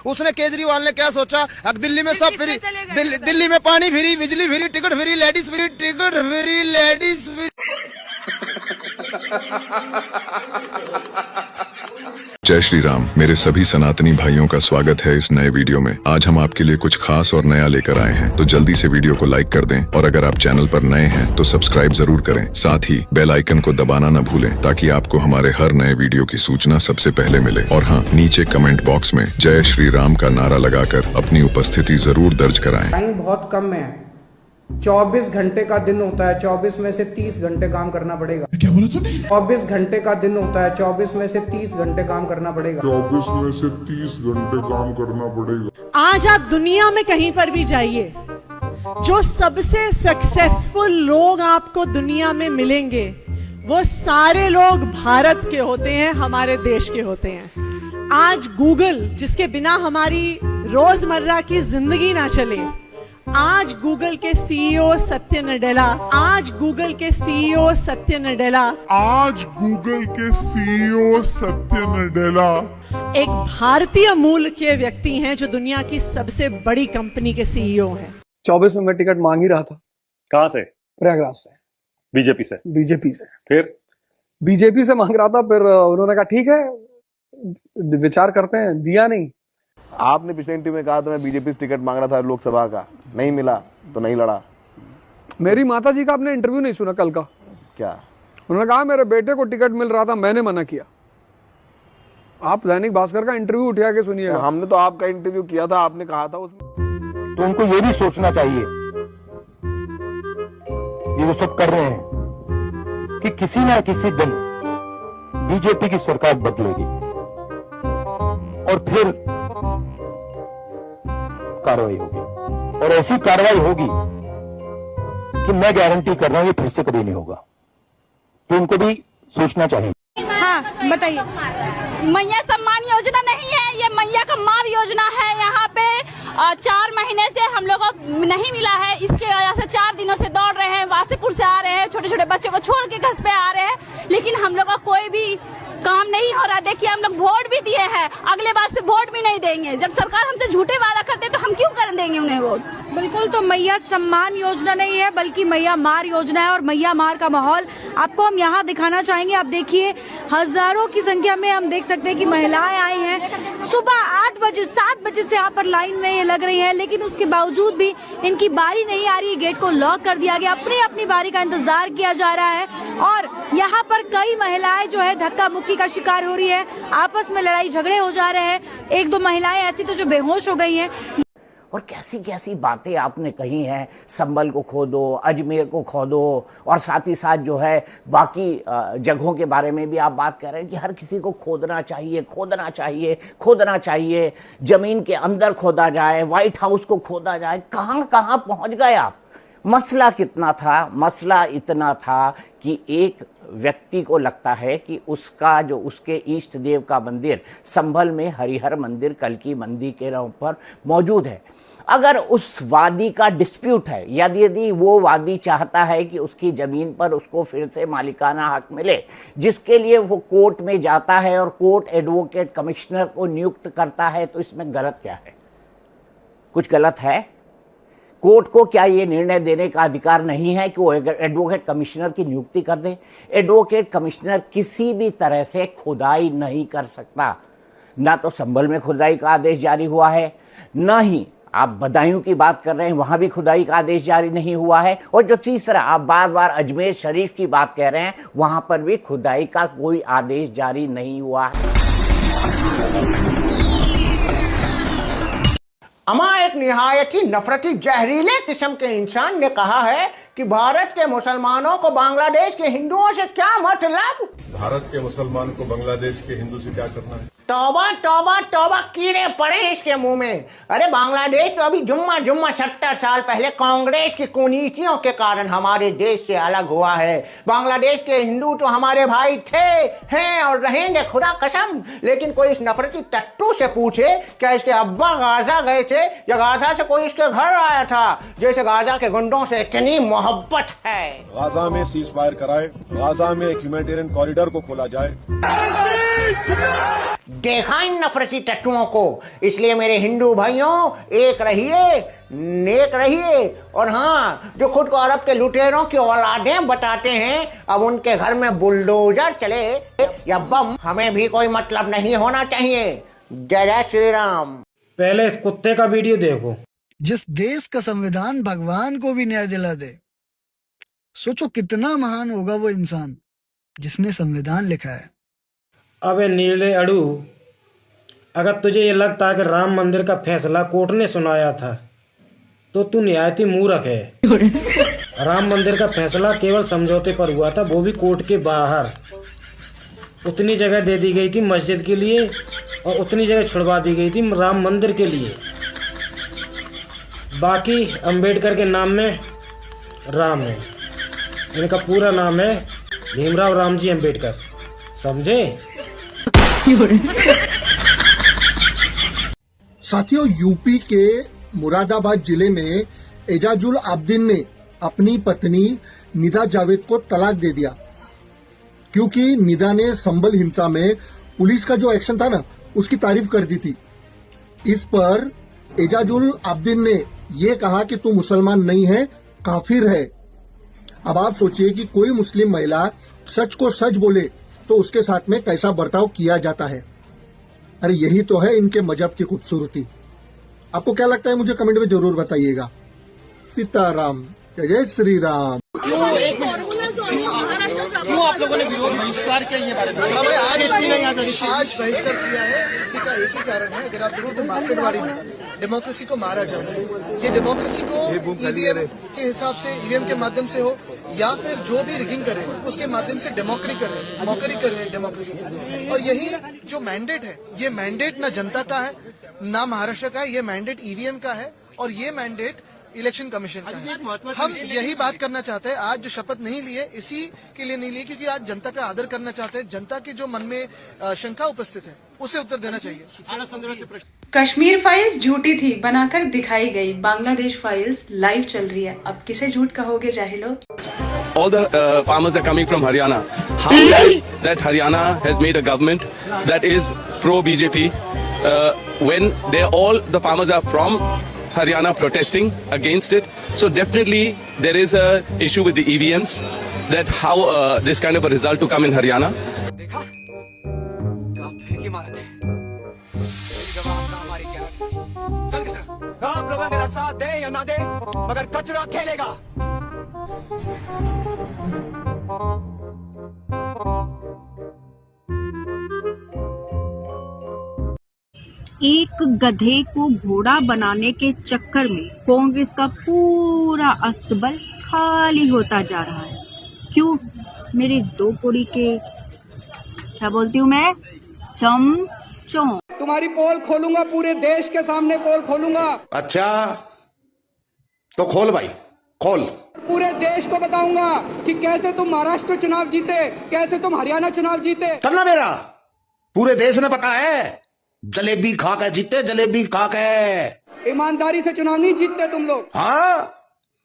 उसने केजरीवाल ने क्या सोचा, अब दिल्ली में सब फ्री, दिल्ली में पानी फ्री, बिजली free, ticket free, ladies free, ticket free, ladies free. जय श्री राम। मेरे सभी सनातनी भाइयों का स्वागत है इस नए वीडियो में। आज हम आपके लिए कुछ खास और नया लेकर आए हैं, तो जल्दी से वीडियो को लाइक कर दें और अगर आप चैनल पर नए हैं तो सब्सक्राइब जरूर करें। साथ ही बेल आइकन को दबाना न भूलें ताकि आपको हमारे हर नए वीडियो की सूचना सबसे पहले मिले। और हाँ, नीचे कमेंट बॉक्स में जय श्री राम का नारा लगाकर अपनी उपस्थिति जरूर दर्ज कराएं। टाइम बहुत कम है, 24 घंटे का दिन होता है, 24 में से 30 घंटे काम करना पड़ेगा। क्या बोला तूने? 24 घंटे का दिन होता है, 24 में से 30 घंटे काम करना पड़ेगा। 24 में से 30 घंटे काम करना पड़ेगा। आज आप दुनिया में कहीं पर भी जाइए, जो सबसे सक्सेसफुल लोग आपको दुनिया में मिलेंगे वो सारे लोग भारत के होते हैं, हमारे देश के होते हैं। आज गूगल, जिसके बिना हमारी रोजमर्रा की जिंदगी ना चले, आज गूगल के सीईओ सत्य नडेला, आज गूगल के सीईओ सत्य नडेला, आज गूगल के सीईओ सत्य नडेला एक भारतीय मूल के व्यक्ति हैं जो दुनिया की सबसे बड़ी कंपनी के सीईओ हैं। 24 में मैं टिकट मांग ही रहा था। कहां से? प्रयागराज से। बीजेपी से? बीजेपी से। फिर बीजेपी से मांग रहा था, फिर उन्होंने कहा ठीक है विचार करते हैं, दिया नहीं। आपने पिछले इंटरव्यू में कहा था मैं बीजेपी से टिकट मांग रहा था लोकसभा का, नहीं मिला तो नहीं लड़ा। मेरी माता जी का आपने इंटरव्यू नहीं सुना कल का? क्या उन्होंने कहा मेरे बेटे को टिकट मिल रहा था, मैंने मना किया। आप दैनिक भास्कर का इंटरव्यू उठा के सुनिएगा। हमने तो आपका इंटरव्यू किया था, आपने कहा था उसमें। तो उनको ये भी सोचना चाहिए, ये वो सब कर रहे हैं कि किसी ना किसी दिन बीजेपी की सरकार बदलेगी और फिर कार्रवाई होगी, और ऐसी कार्रवाई होगी कि मैं गारंटी कर रहा हूं ये फिर से कभी नहीं होगा। तो उनको भी सोचना चाहिए। हाँ बताइए। मैया सम्मान योजना नहीं है, ये मैया का मार योजना है। यहाँ पे 4 महीने से हम लोग को नहीं मिला है, इसके वजह से 4 दिनों से दौड़ रहे हैं, वासीपुर से आ रहे हैं, छोटे छोटे बच्चों को छोड़ के घर पे आ रहे हैं, लेकिन हम लोग का कोई भी काम नहीं हो रहा। देखिए हम लोग वोट भी दिए हैं, अगले बार से वोट भी नहीं देंगे। जब सरकार हमसे झूठे वादा करते हैं तो हम क्यों कर देंगे उन्हें वोट? बिल्कुल, तो मैया सम्मान योजना नहीं है बल्कि मैया मार योजना है, और मैया मार का माहौल आपको हम यहाँ दिखाना चाहेंगे। आप देखिए हजारों की संख्या में हम देख सकते हैं कि महिलाएं आई हैं। सुबह 8 बजे 7 बजे से यहाँ पर लाइन में ये लग रही है, लेकिन उसके बावजूद भी इनकी बारी नहीं आ रही। गेट को लॉक कर दिया गया, अपनी अपनी बारी का इंतजार किया जा रहा है, और यहाँ पर कई महिलाएं जो है धक्का मुक्की का शिकार हो रही है, आपस में लड़ाई झगड़े हो जा रहे हैं। 1-2 महिलाएं ऐसी तो जो बेहोश हो गई हैं। और कैसी कैसी बातें आपने कही हैं, संभल को खोदो, अजमेर को खोदो, और साथ ही साथ जो है बाकी जगहों के बारे में भी आप बात कर रहे हैं कि हर किसी को खोदना चाहिए, खोदना चाहिए, खोदना चाहिए, जमीन के अंदर खोदा जाए, व्हाइट हाउस को खोदा जाए। कहां कहां पहुंच गए आप? मसला कितना था? मसला इतना था कि एक व्यक्ति को लगता है कि उसका जो उसके इष्ट देव का मंदिर संभल में हरिहर मंदिर कल्की मंदिर के नाम पर मौजूद है। अगर उस वादी का डिस्प्यूट है, यदि वो वादी चाहता है कि उसकी जमीन पर उसको फिर से मालिकाना हक मिले, जिसके लिए वो कोर्ट में जाता है और कोर्ट एडवोकेट कमिश्नर को नियुक्त करता है, तो इसमें गलत क्या है? कुछ गलत है? कोर्ट को क्या ये निर्णय देने का अधिकार नहीं है कि वो एडवोकेट कमिश्नर की नियुक्ति कर दे? एडवोकेट कमिश्नर किसी भी तरह से खुदाई नहीं कर सकता। ना तो संभल में खुदाई का आदेश जारी हुआ है, ना ही आप बदायूं की बात कर रहे हैं, वहां भी खुदाई का आदेश जारी नहीं हुआ है, और जो तीसरा आप बार बार अजमेर शरीफ की बात कह रहे हैं, वहां पर भी खुदाई का कोई आदेश जारी नहीं हुआ है। अमा एक निहायत ही नफरती जहरीले किस्म के इंसान ने कहा है कि भारत के मुसलमानों को बांग्लादेश के हिंदुओं से क्या मतलब? भारत के मुसलमान को बांग्लादेश के हिंदू से क्या करना है? तौबा तौबा तौबा, कीड़े पड़े इसके मुंह में। अरे बांग्लादेश तो अभी जुम्मा 70 साल पहले कांग्रेस की कुनीतियों के कारण हमारे देश से अलग हुआ है। बांग्लादेश के हिंदू तो हमारे भाई थे, हैं और रहेंगे, खुदा कसम। लेकिन कोई इस नफरती टट्टू से पूछे क्या इसके अब्बा गाजा गए थे या गाजा से कोई इसके घर आया था, जैसे गाजा के गुंडों से इतनी मोहब्बत है। गाजा में सीज फायर कराए, गाजा में एक ह्यूमैनिटेरियन कॉरिडोर को खोला जाए। देखा इन नफरती तत्वों को, इसलिए मेरे हिंदू भाइयों, एक रहिए, नेक रहिए। और हाँ, जो खुद को अरब के लुटेरों की औलादें बताते हैं, अब उनके घर में बुलडोजर चले या बम, हमें भी कोई मतलब नहीं होना चाहिए। जय जय श्री राम। पहले इस कुत्ते का वीडियो देखो। जिस देश का संविधान भगवान को भी न्याय दिला दे, सोचो कितना महान होगा वो इंसान जिसने संविधान लिखा है। अबे नीले अड़ू, अगर तुझे ये लगता है कि राम मंदिर का फैसला कोर्ट ने सुनाया था तो तू निहायती मूर्ख है। राम मंदिर का फैसला केवल समझौते पर हुआ था, वो भी कोर्ट के बाहर। उतनी जगह दे दी गई थी मस्जिद के लिए और उतनी जगह छुड़वा दी गई थी राम मंदिर के लिए। बाकी अंबेडकर के नाम में राम है, इनका पूरा नाम है भीमराव रामजी अंबेडकर, समझे? साथियों, यूपी के मुरादाबाद जिले में एजाजुल आब्दीन ने अपनी पत्नी निदा जावेद को तलाक दे दिया, क्योंकि निदा ने संभल हिंसा में पुलिस का जो एक्शन था ना, उसकी तारीफ कर दी थी। इस पर एजाजुल आब्दीन ने ये कहा कि तू मुसलमान नहीं है, काफिर है। अब आप सोचिए कि कोई मुस्लिम महिला सच को सच बोले तो उसके साथ में कैसा बर्ताव किया जाता है। अरे यही तो है इनके मजहब की खूबसूरती। आपको क्या लगता है, मुझे कमेंट में जरूर बताइएगा। सीताराम, जय श्री राम। क्यों आप लोगों ने विरोध बहिष्कार किया ये बारे में? आज बहिष्कार किया है, इसी का एक ही कारण है। अगर आप देखो तो मार्केटवाड़ी में डेमोक्रेसी को मारा जा रहा है। ये डेमोक्रेसी को ईवीएम के हिसाब से, ईवीएम के माध्यम से हो या फिर जो भी रिगिंग कर रहे हैं उसके माध्यम से मौकरी कर रहे हैं डेमोक्रेसी। और यही जो मैंडेट है, ये मैंडेट ना जनता का है ना महाराष्ट्र का है, ये मैंडेट ईवीएम का है और ये मैंडेट इलेक्शन कमीशन का है। हम यही बात करना चाहते हैं। आज जो शपथ नहीं लिए, इसी के लिए नहीं लिए क्योंकि आज जनता का आदर करना चाहते हैं। जनता के जो मन में शंका उपस्थित है उसे उत्तर देना चाहिए। कश्मीर फाइल्स झूठी थी, बनाकर दिखाई गई। बांग्लादेश फाइल्स लाइव चल रही है। अब किसे झूठ कहोगे जाहिलो? All the farmers are coming from Haryana. How that Haryana has made a government that is pro BJP when all the farmers are from Haryana protesting against it. So definitely there is a issue with the EVMs, that how this kind of a result to come in Haryana. देखा? फेंक ही मारा थे। जवाब ना हमारी क्या थी? चल किसरा? आप लोग मेरा साथ दे या ना दे, मगर कचरा खेलेगा। एक गधे को घोड़ा बनाने के चक्कर में कांग्रेस का पूरा अस्तबल खाली होता जा रहा है। क्यों? मेरे दो कोड़ी के, क्या बोलती हूँ मैं, चमचों। तुम्हारी पोल खोलूंगा, पूरे देश के सामने पोल खोलूंगा। अच्छा तो खोल भाई, खोल। पूरे देश को बताऊंगा कि कैसे तुम महाराष्ट्र चुनाव जीते, कैसे तुम हरियाणा चुनाव जीते। करना मेरा, पूरे देश ने पता है जलेबी खा के जीते, जलेबी खा के। ईमानदारी से चुनाव नहीं जीतते तुम लोग। हाँ,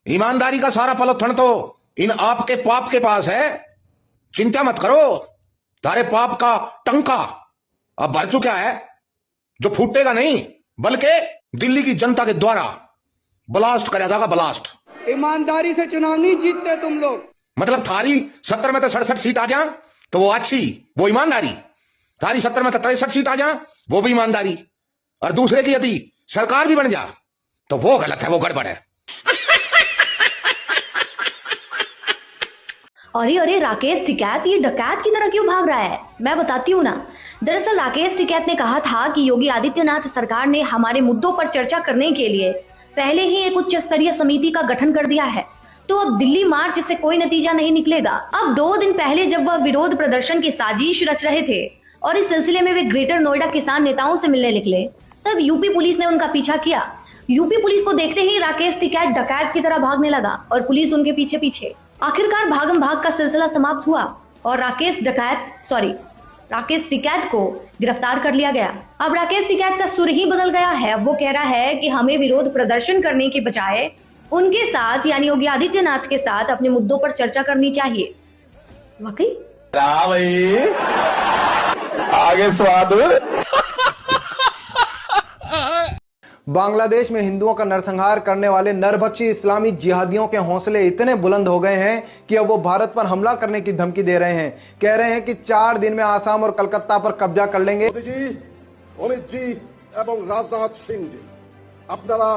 ईमानदारी का सारा पलटन तो इन आपके पाप के पास है। चिंता मत करो, तारे पाप का टंका अब भर चुका है, जो फूटेगा नहीं बल्कि दिल्ली की जनता के द्वारा ब्लास्ट करा जाएगा, ब्लास्ट। ईमानदारी से चुनाव नहीं जीतते तुम लोग। मतलब थारी 70 में तो 67 सीट आ जा तो वो अच्छी, वो ईमानदारी। थारी 70 में तो 63 सीट आ जा, वो भी ईमानदारी। और दूसरे की यदि सरकार भी बन जा तो वो गलत है, वो गड़बड़ है। अरे राकेश टिकैत ये डकैत की तरह क्यों भाग रहा है? मैं बताती हूँ ना। दरअसल राकेश टिकैत ने कहा था कि योगी आदित्यनाथ सरकार ने हमारे मुद्दों पर चर्चा करने के लिए पहले ही एक उच्च स्तरीय समिति का गठन कर दिया है, तो अब दिल्ली मार्च से कोई नतीजा नहीं निकलेगा। अब 2 दिन पहले जब वह विरोध प्रदर्शन की साजिश रच रहे थे और इस सिलसिले में वे ग्रेटर नोएडा किसान नेताओं से मिलने निकले, तब यूपी पुलिस ने उनका पीछा किया। यूपी पुलिस को देखते ही राकेश टिकैत डकैत की तरह भागने लगा और पुलिस उनके पीछे पीछे। आखिरकार भागम भाग का सिलसिला समाप्त हुआ और राकेश टिकैत को गिरफ्तार कर लिया गया। अब राकेश टिकैत का सुर ही बदल गया है। वो कह रहा है कि हमें विरोध प्रदर्शन करने के बजाय उनके साथ यानी योगी आदित्यनाथ के साथ अपने मुद्दों पर चर्चा करनी चाहिए। वाकई भाई आगे स्वाद। बांग्लादेश में हिंदुओं का नरसंहार करने वाले नरभक्षी इस्लामी जिहादियों के हौसले इतने बुलंद हो गए हैं कि अब वो भारत पर हमला करने की धमकी दे रहे हैं। कह रहे हैं कि 4 दिन में आसाम और कलकत्ता पर कब्जा कर लेंगे। অমিত জি এবং রাজনাথ সিং জি, আপনারা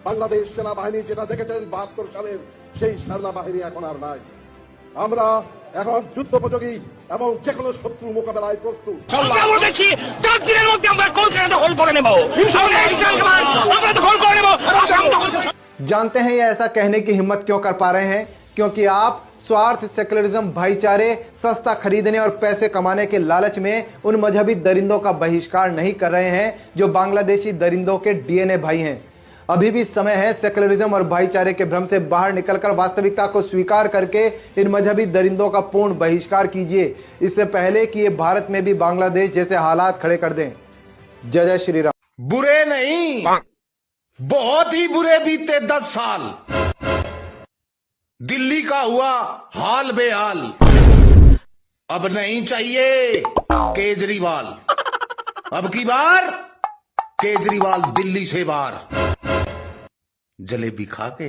বাংলাদেশ সেনাবাহিনী যেটা দেখেছেন 72 সালের সেই সেনাবাহিনী এখন আর নাই। আমরা এখন যুদ্ধোপযোগী এবং যে কোনো শত্রু মোকাবেলায় প্রস্তুত। আমরা বলেছি 4 দিনের মধ্যে আমরা কলকাতা দখল করে নেব। আমরা দখল করে নেব। जानते हैं ये ऐसा कहने की हिम्मत क्यों कर पा रहे हैं? क्योंकि आप स्वार्थ, सेकुलरिज्म, भाईचारे, सस्ता खरीदने और पैसे कमाने के लालच में उन मजहबी दरिंदों का बहिष्कार नहीं कर रहे हैं जो बांग्लादेशी दरिंदों के डीएनए भाई हैं। अभी भी समय है सेकुलरिज्म और भाईचारे के भ्रम से बाहर निकलकर वास्तविकता को स्वीकार करके इन मजहबी दरिंदों का पूर्ण बहिष्कार कीजिए, इससे पहले कि ये भारत में भी बांग्लादेश जैसे हालात खड़े कर दें। जय जय श्री राम। बुरे नहीं, बहुत ही बुरे बीते 10 साल। दिल्ली का हुआ हाल बेहाल। अब नहीं चाहिए केजरीवाल। अब की बार केजरीवाल दिल्ली से बाहर जलेबी खा के